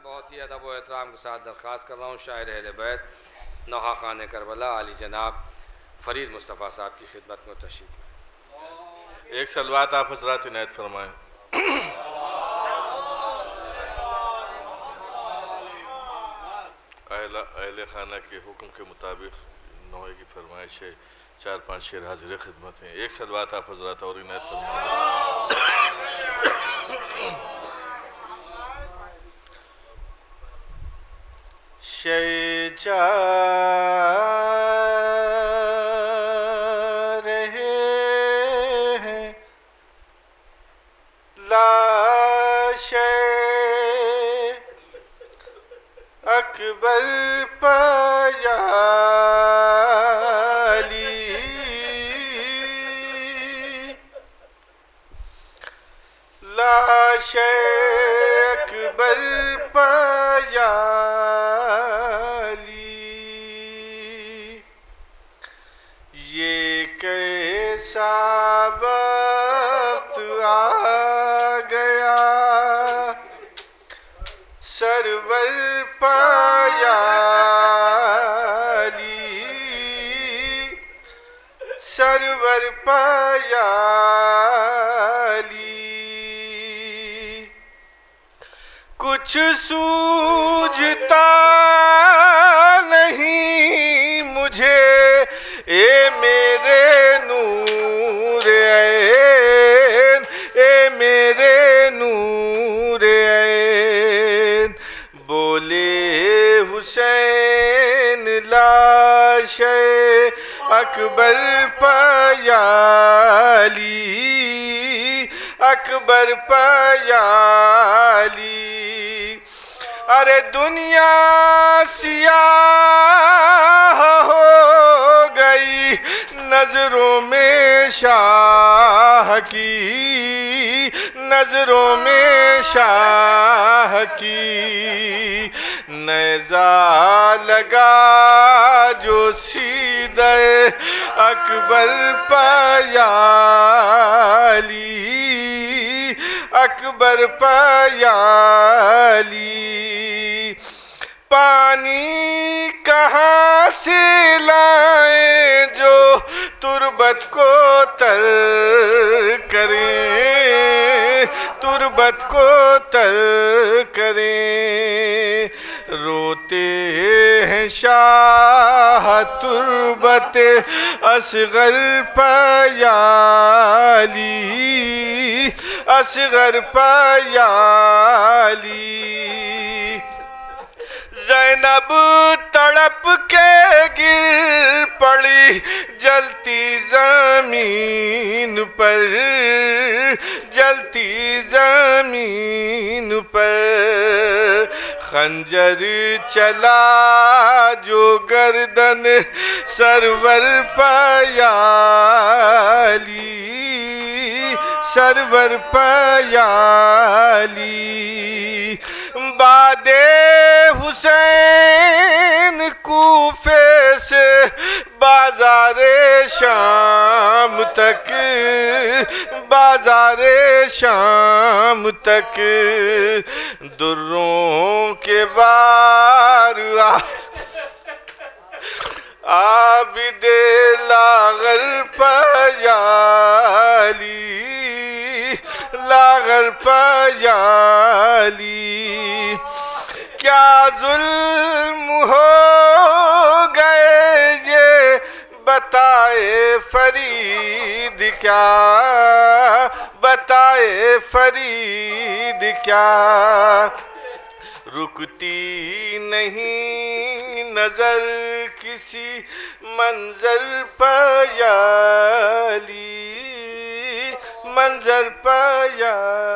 بہت ہی ادب و احترام کے ساتھ درخواست کر رہا ہوں شاعر اہل بیت نوحہ خان کربلا عالی جناب فرید مصطفیٰ صاحب کی خدمت میں تشریف لائیں۔ ایک سلوات آپ حضرات عنایت فرمائیں۔ اہل خانہ کے حکم کے مطابق نوحے کی فرمائش ہے، 4-5 شعر حاضر خدمت ہیں۔ ایک سلوات آپ حضرات اور عنایت فرمائیں۔ شے جا رہے ہیں لاشے اکبر پیالی، لاشے اکبر پیالی، یہ کیسا وقت آ گیا سرور پیالی، سرور پیالی، کچھ سوجھتا نہیں مجھے اے میرے نور عین، اے میرے نور عین، بولے حسین لاش اکبر پیالی، اکبر پیالی، ارے دنیا سیاہ ہو گئی نظروں میں شاہ کی، نظروں میں شاہ کی، نیزہ لگا جو سیدھے اکبر پیالی، اکبر پیالی، پانی کہاں سے لائیں جو تربت کو تر کریں، تربت کو تر کریں، روتے ہیں شاہ تربت اصغر پیالی، اصغر پیالی، زینب تڑپ کے گر پڑی جلتی زمین پر، جلتی زمین پر، خنجر چلا جو گردن سرور پیالی، سرور پیالی، بعد حسین کوفے سے بازار شام تک، بازار شام تک، دروں کے بار عابد لاغر پیالی، لاغر پیالی، کیا ظلم ہو گئے یہ بتائے فرید، کیا بتائے فرید، کیا رکتی نہیں نظر کسی منظر پیالی، منظر پیالی۔